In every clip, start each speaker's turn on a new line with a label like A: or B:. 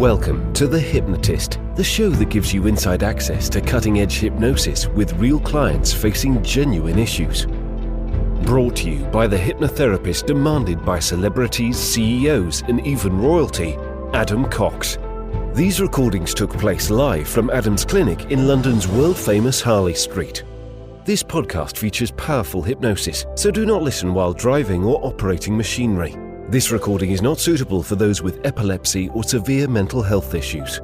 A: Welcome to The Hypnotist, the show that gives you inside access to cutting-edge hypnosis with real clients facing genuine issues. Brought to you by the hypnotherapist demanded by celebrities, CEOs, and even royalty, Adam Cox. These recordings took place live from Adam's clinic in London's world-famous Harley Street. This podcast features powerful hypnosis, so do not listen while driving or operating machinery. This recording is not suitable for those with epilepsy or severe mental health issues.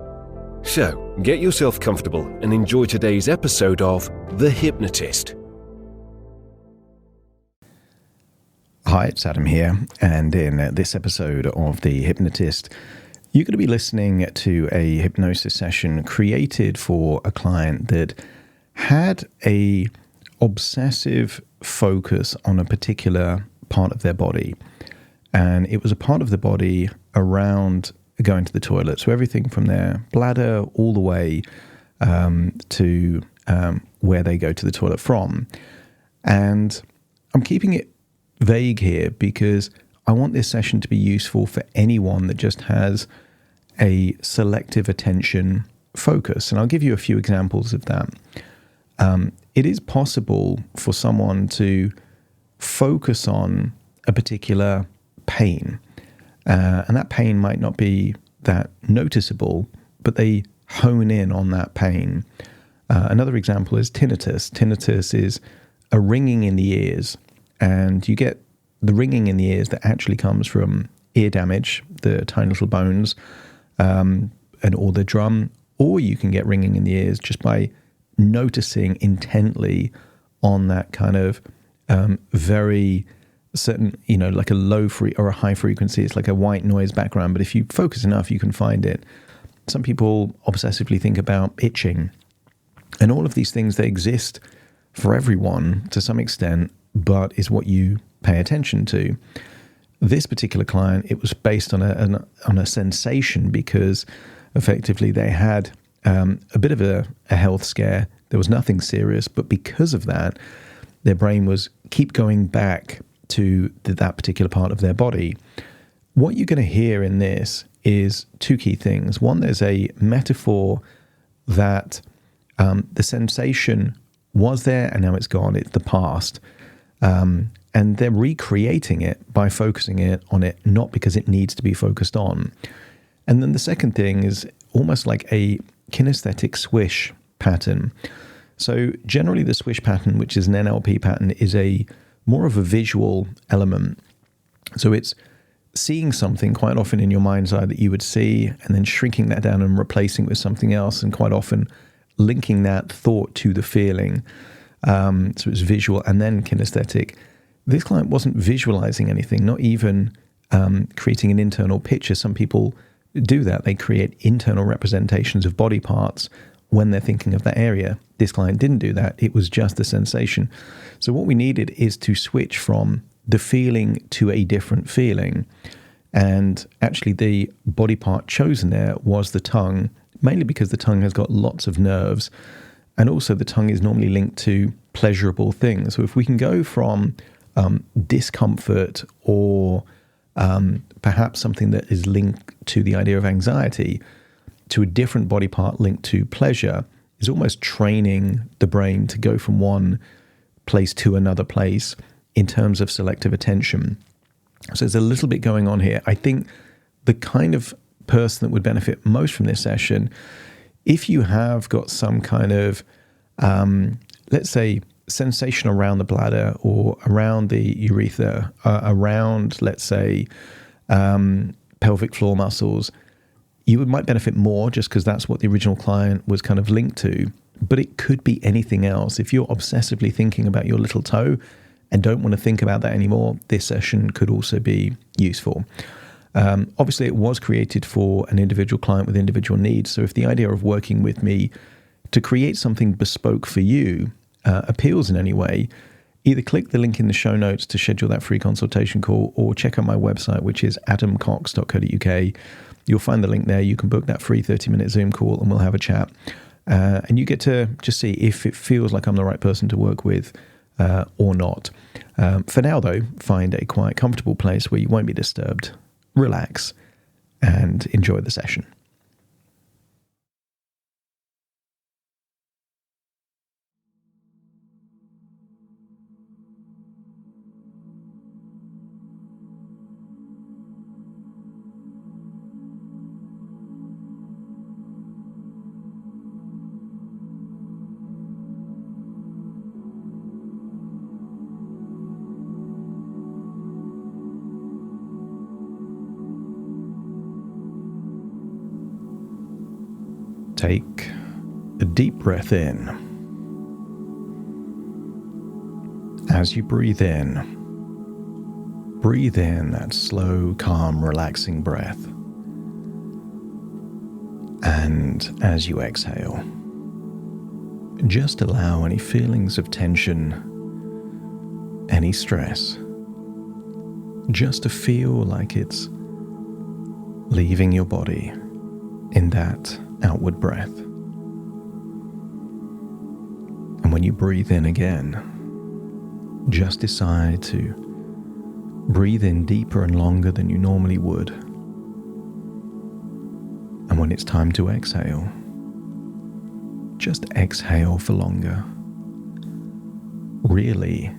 A: So, get yourself comfortable and enjoy today's episode of The Hypnotist.
B: Hi, it's Adam here, and in this episode of The Hypnotist, you're going to be listening to a hypnosis session created for a client that had a obsessive focus on a particular part of their body. And it was a part of the body around going to the toilet. So everything from their bladder all the way to where they go to the toilet from. And I'm keeping it vague here because I want this session to be useful for anyone that just has a selective attention focus. And I'll give you a few examples of that. It is possible for someone to focus on a particular pain, and that pain might not be that noticeable, but they hone in on that pain. Another example is tinnitus. Tinnitus is a ringing in the ears, and you get the ringing in the ears that actually comes from ear damage, the tiny little bones, or the drum, or you can get ringing in the ears just by noticing intently on that kind of very certain, like a low or a high frequency. It's like a white noise background, but if you focus enough, you can find it. Some people obsessively think about itching, and all of these things, they exist for everyone to some extent, but is what you pay attention to. This particular client, it was based on a sensation because effectively they had a bit of a health scare. There was nothing serious, but because of that, their brain was keep going back to that particular part of their body. What you're going to hear in this is two key things. One, there's a metaphor that the sensation was there and now it's gone. It's the past. And they're recreating it by focusing it on it, not because it needs to be focused on. And then the second thing is almost like a kinesthetic swish pattern. So generally the swish pattern, which is an NLP pattern, is more of a visual element. So it's seeing something quite often in your mind's eye that you would see and then shrinking that down and replacing it with something else, and quite often linking that thought to the feeling. So it's visual and then kinesthetic. This client wasn't visualizing anything, not even creating an internal picture. Some people do that. They create internal representations of body parts when they're thinking of that area. This client didn't do that. It was just the sensation. So what we needed is to switch from the feeling to a different feeling. And actually the body part chosen there was the tongue, mainly because the tongue has got lots of nerves. And also the tongue is normally linked to pleasurable things. So if we can go from discomfort or perhaps something that is linked to the idea of anxiety to a different body part linked to pleasure, is almost training the brain to go from one place to another place in terms of selective attention. So there's a little bit going on here. I think the kind of person that would benefit most from this session, if you have got some kind of, let's say, sensation around the bladder or around the urethra, around, let's say, pelvic floor muscles, you might benefit more just because that's what the original client was kind of linked to. But it could be anything else. If you're obsessively thinking about your little toe and don't want to think about that anymore, this session could also be useful. Obviously, it was created for an individual client with individual needs. So if the idea of working with me to create something bespoke for you appeals in any way, either click the link in the show notes to schedule that free consultation call or check out my website, which is adamcox.co.uk. You'll find the link there. You can book that free 30-minute Zoom call and we'll have a chat. And you get to just see if it feels like I'm the right person to work with or not. For now, though, find a quiet, comfortable place where you won't be disturbed. Relax and enjoy the session. Take a deep breath in. As you breathe in that slow, calm, relaxing breath. And as you exhale, just allow any feelings of tension, any stress, just to feel like it's leaving your body in that outward breath. And when you breathe in again, just decide to breathe in deeper and longer than you normally would. And when it's time to exhale, just exhale for longer, really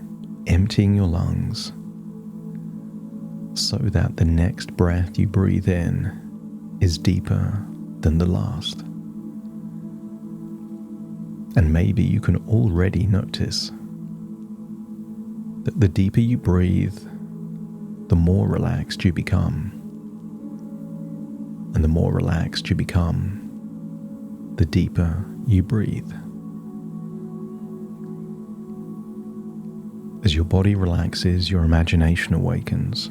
B: emptying your lungs so that the next breath you breathe in is deeper than the last. And maybe you can already notice that the deeper you breathe, the more relaxed you become. And the more relaxed you become, the deeper you breathe. As your body relaxes, your imagination awakens.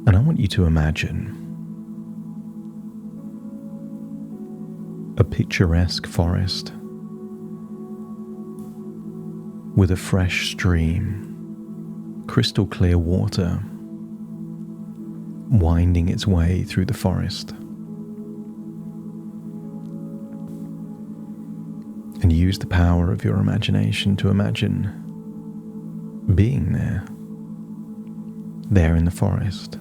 B: And I want you to imagine a picturesque forest with a fresh stream, crystal clear water winding its way through the forest. And use the power of your imagination to imagine being there in the forest.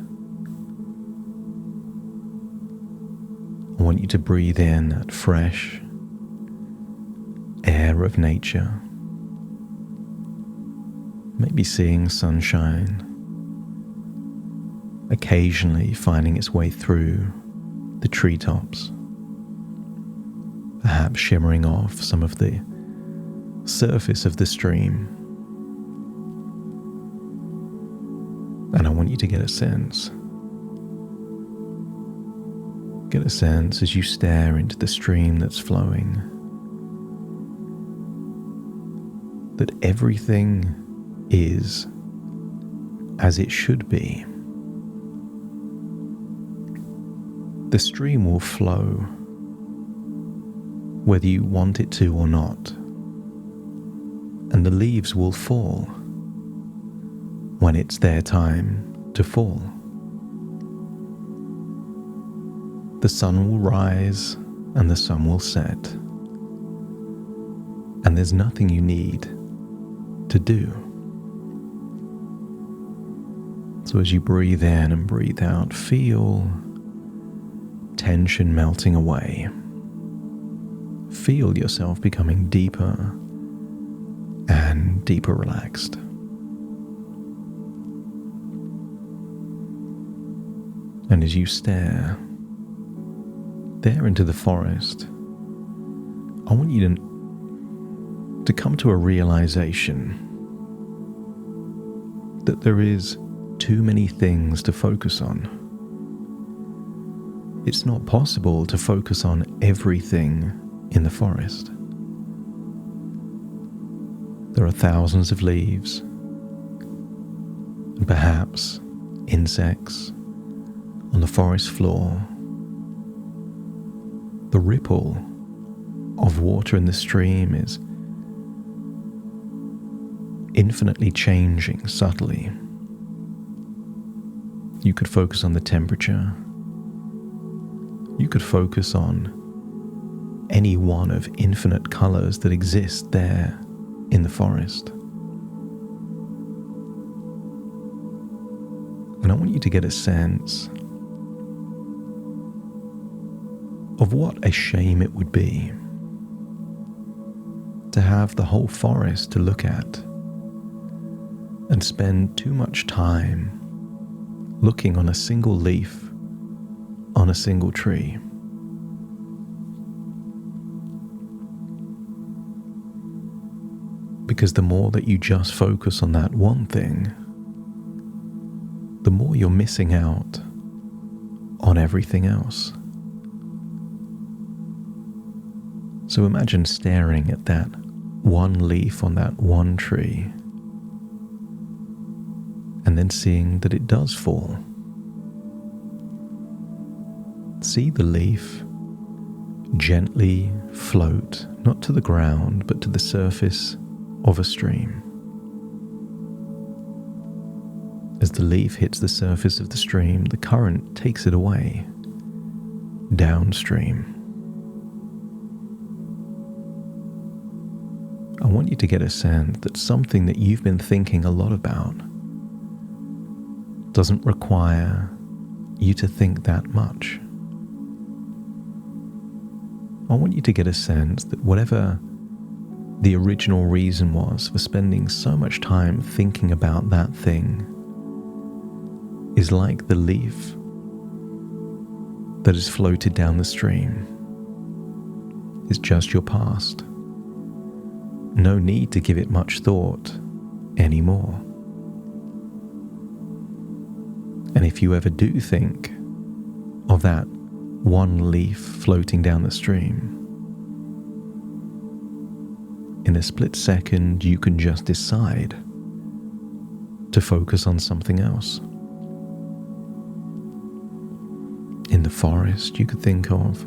B: I want you to breathe in that fresh air of nature, maybe seeing sunshine, occasionally finding its way through the treetops, perhaps shimmering off some of the surface of the stream. And I want you to get a sense as you stare into the stream that's flowing, that everything is as it should be. The stream will flow whether you want it to or not, and the leaves will fall when it's their time to fall. The sun will rise and the sun will set, and there's nothing you need to do. So as you breathe in and breathe out, feel tension melting away. Feel yourself becoming deeper and deeper relaxed. And as you stare there into the forest, I want you to come to a realization that there is too many things to focus on. It's not possible to focus on everything in the forest. There are thousands of leaves, and perhaps insects on the forest floor. The ripple of water in the stream is infinitely changing subtly. You could focus on the temperature. You could focus on any one of infinite colors that exist there in the forest. And I want you to get a sense of what a shame it would be to have the whole forest to look at and spend too much time looking on a single leaf on a single tree. Because the more that you just focus on that one thing, the more you're missing out on everything else. So imagine staring at that one leaf on that one tree and then seeing that it does fall. See the leaf gently float, not to the ground, but to the surface of a stream. As the leaf hits the surface of the stream, the current takes it away, downstream. I want you to get a sense that something that you've been thinking a lot about doesn't require you to think that much. I want you to get a sense that whatever the original reason was for spending so much time thinking about that thing is like the leaf that has floated down the stream. It's just your past. No need to give it much thought anymore. And if you ever do think of that one leaf floating down the stream, in a split second you can just decide to focus on something else. In the forest, you could think of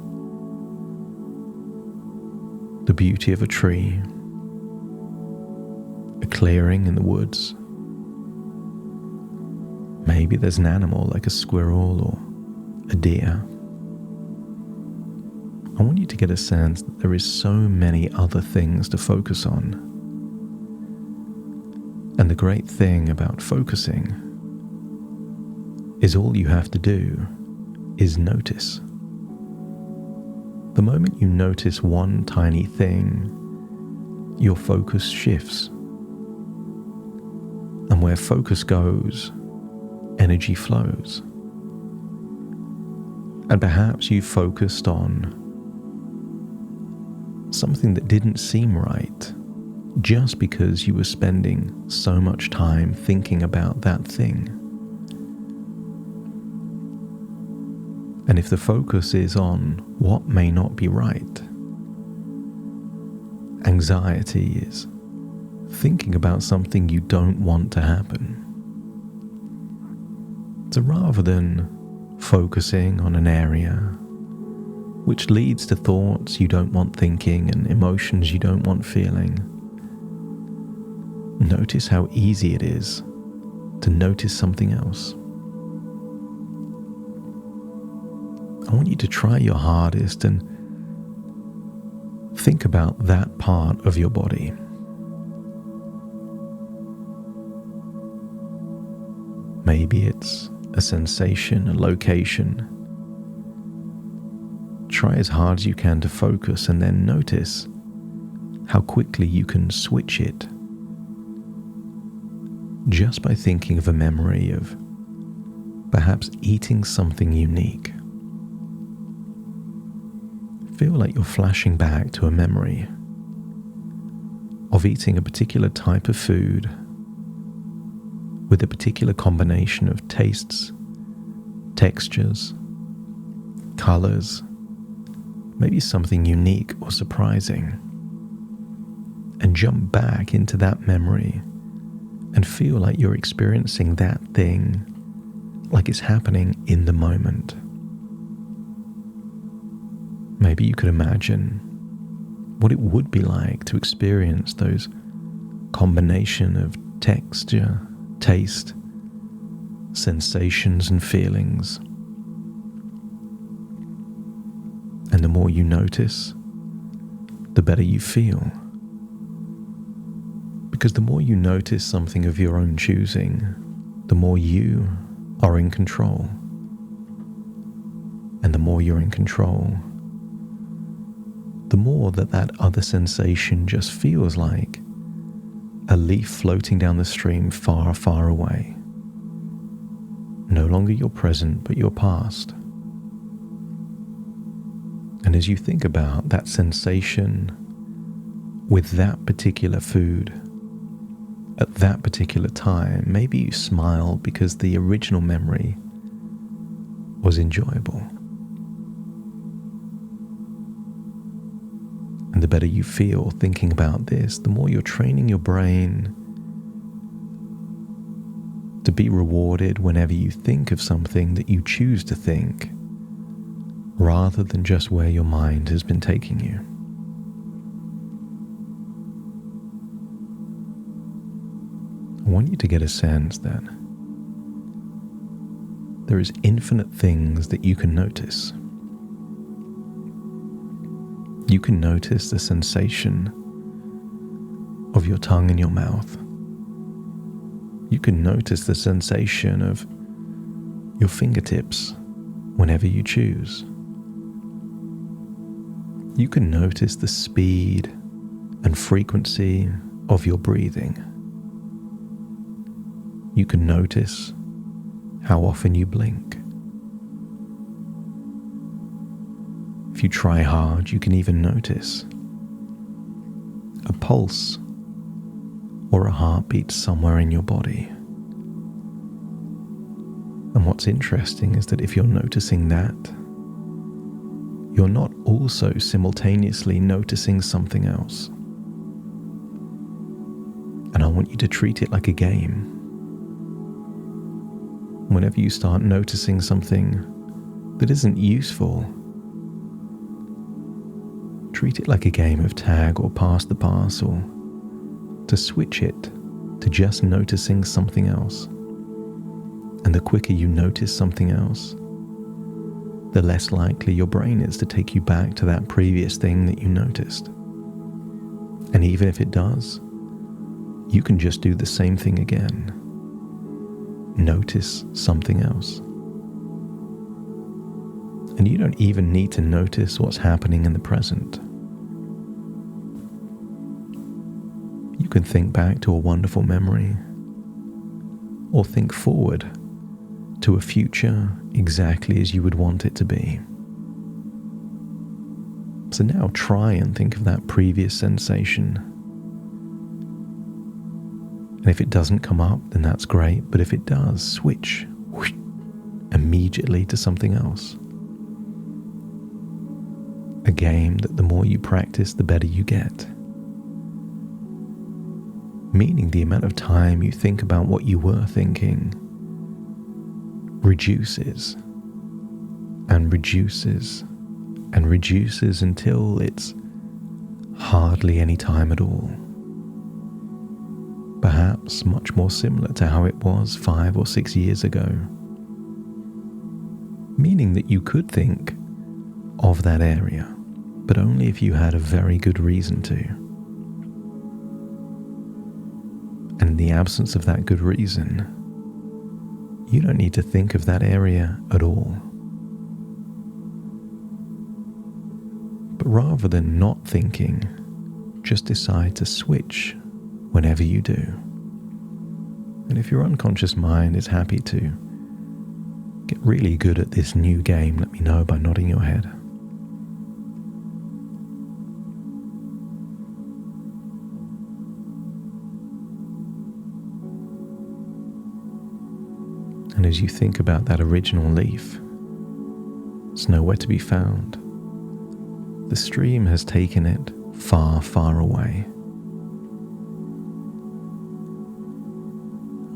B: the beauty of a tree, a clearing in the woods. Maybe there's an animal like a squirrel or a deer. I want you to get a sense that there is so many other things to focus on. And the great thing about focusing is all you have to do is notice. The moment you notice one tiny thing, your focus shifts. And where focus goes, energy flows. And perhaps you focused on something that didn't seem right just because you were spending so much time thinking about that thing. And if the focus is on what may not be right, anxiety is thinking about something you don't want to happen. So rather than focusing on an area which leads to thoughts you don't want thinking and emotions you don't want feeling, notice how easy it is to notice something else. I want you to try your hardest and think about that part of your body. Maybe it's a sensation, a location. Try as hard as you can to focus and then notice how quickly you can switch it just by thinking of a memory of perhaps eating something unique. Feel like you're flashing back to a memory of eating a particular type of food with a particular combination of tastes, textures, colors, maybe something unique or surprising, and jump back into that memory and feel like you're experiencing that thing like it's happening in the moment. Maybe you could imagine what it would be like to experience those combination of texture, taste, sensations and feelings. And the more you notice, the better you feel. Because the more you notice something of your own choosing, the more you are in control. And the more you're in control, the more that other sensation just feels like a leaf floating down the stream far, far away. No longer your present, but your past. And as you think about that sensation with that particular food at that particular time, maybe you smile because the original memory was enjoyable. And the better you feel thinking about this, the more you're training your brain to be rewarded whenever you think of something that you choose to think, rather than just where your mind has been taking you. I want you to get a sense that there is infinite things that you can notice. You can notice the sensation of your tongue in your mouth. You can notice the sensation of your fingertips whenever you choose. You can notice the speed and frequency of your breathing. You can notice how often you blink. If you try hard, you can even notice a pulse or a heartbeat somewhere in your body. And what's interesting is that if you're noticing that, you're not also simultaneously noticing something else. And I want you to treat it like a game. Whenever you start noticing something that isn't useful, treat it like a game of tag or pass the parcel, to switch it to just noticing something else. And the quicker you notice something else, the less likely your brain is to take you back to that previous thing that you noticed. And even if it does, you can just do the same thing again. Notice something else. And you don't even need to notice what's happening in the present. You can think back to a wonderful memory, or think forward to a future exactly as you would want it to be. So now try and think of that previous sensation. And if it doesn't come up, then that's great. But if it does, switch immediately to something else. A game that the more you practice, the better you get. Meaning the amount of time you think about what you were thinking reduces and reduces and reduces until it's hardly any time at all. Perhaps much more similar to how it was 5 or 6 years ago. Meaning that you could think of that area, but only if you had a very good reason to. And in the absence of that good reason, you don't need to think of that area at all. But rather than not thinking, just decide to switch whenever you do. And if your unconscious mind is happy to get really good at this new game, let me know by nodding your head. And as you think about that original leaf, it's nowhere to be found. The stream has taken it far, far away.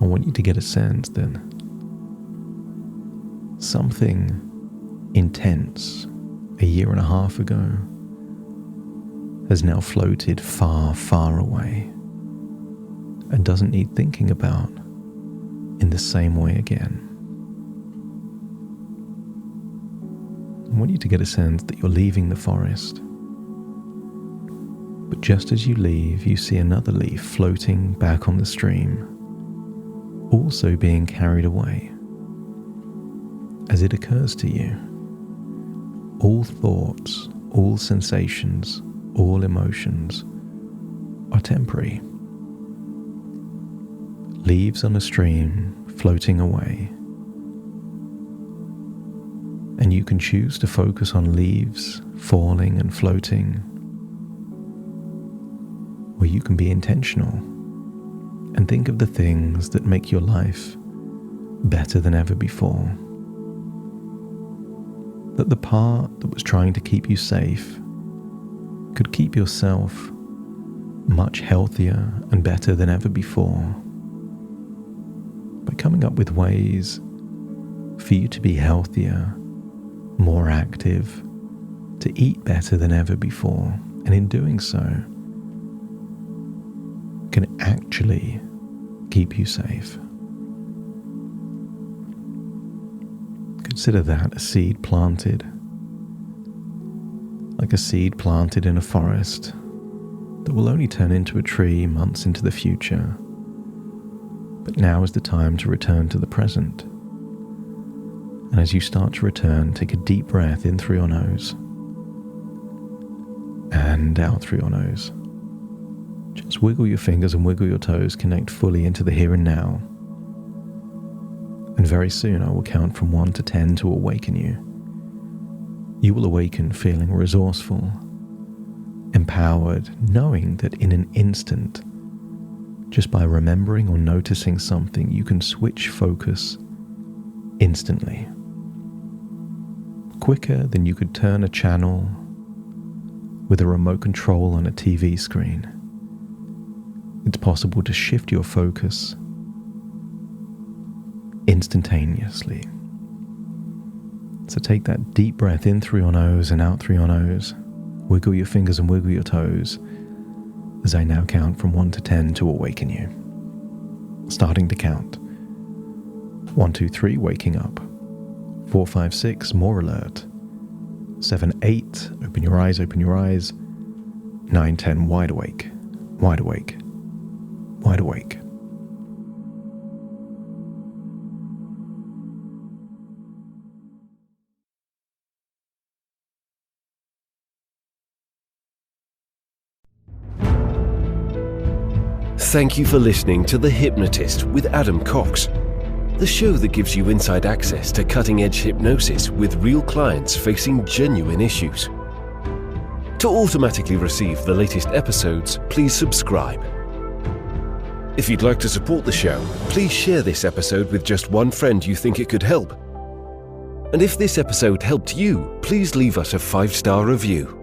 B: I want you to get a sense that something intense a year and a half ago has now floated far, far away and doesn't need thinking about in the same way again. I want you to get a sense that you're leaving the forest. But just as you leave, you see another leaf floating back on the stream, also being carried away. As it occurs to you, all thoughts, all sensations, all emotions are temporary. Leaves on a stream floating away. And you can choose to focus on leaves falling and floating, or you can be intentional and think of the things that make your life better than ever before. That the part that was trying to keep you safe could keep yourself much healthier and better than ever before by coming up with ways for you to be healthier, more active, to eat better than ever before, and in doing so, can actually keep you safe. Consider that a seed planted, like a seed planted in a forest that will only turn into a tree months into the future. But now is the time to return to the present. And as you start to return, take a deep breath in through your nose and out through your nose. Just wiggle your fingers and wiggle your toes, connect fully into the here and now. And very soon I will count from 1 to 10 to awaken you. You will awaken feeling resourceful, empowered, knowing that in an instant, just by remembering or noticing something, you can switch focus instantly. Quicker than you could turn a channel with a remote control on a TV screen. It's possible to shift your focus instantaneously. So take that deep breath in through your nose and out through your nose. Wiggle your fingers and wiggle your toes as I now count from 1 to 10 to awaken you. Starting to count. 1, 2, 3, waking up. 4, 5, 6, more alert. 7, 8, open your eyes, open your eyes. 9, 10, wide awake, wide awake, wide awake.
A: Thank you for listening to The Hypnotist with Adam Cox, the show that gives you inside access to cutting-edge hypnosis with real clients facing genuine issues. To automatically receive the latest episodes, please subscribe. If you'd like to support the show, please share this episode with just one friend you think it could help. And if this episode helped you, please leave us a 5-star review.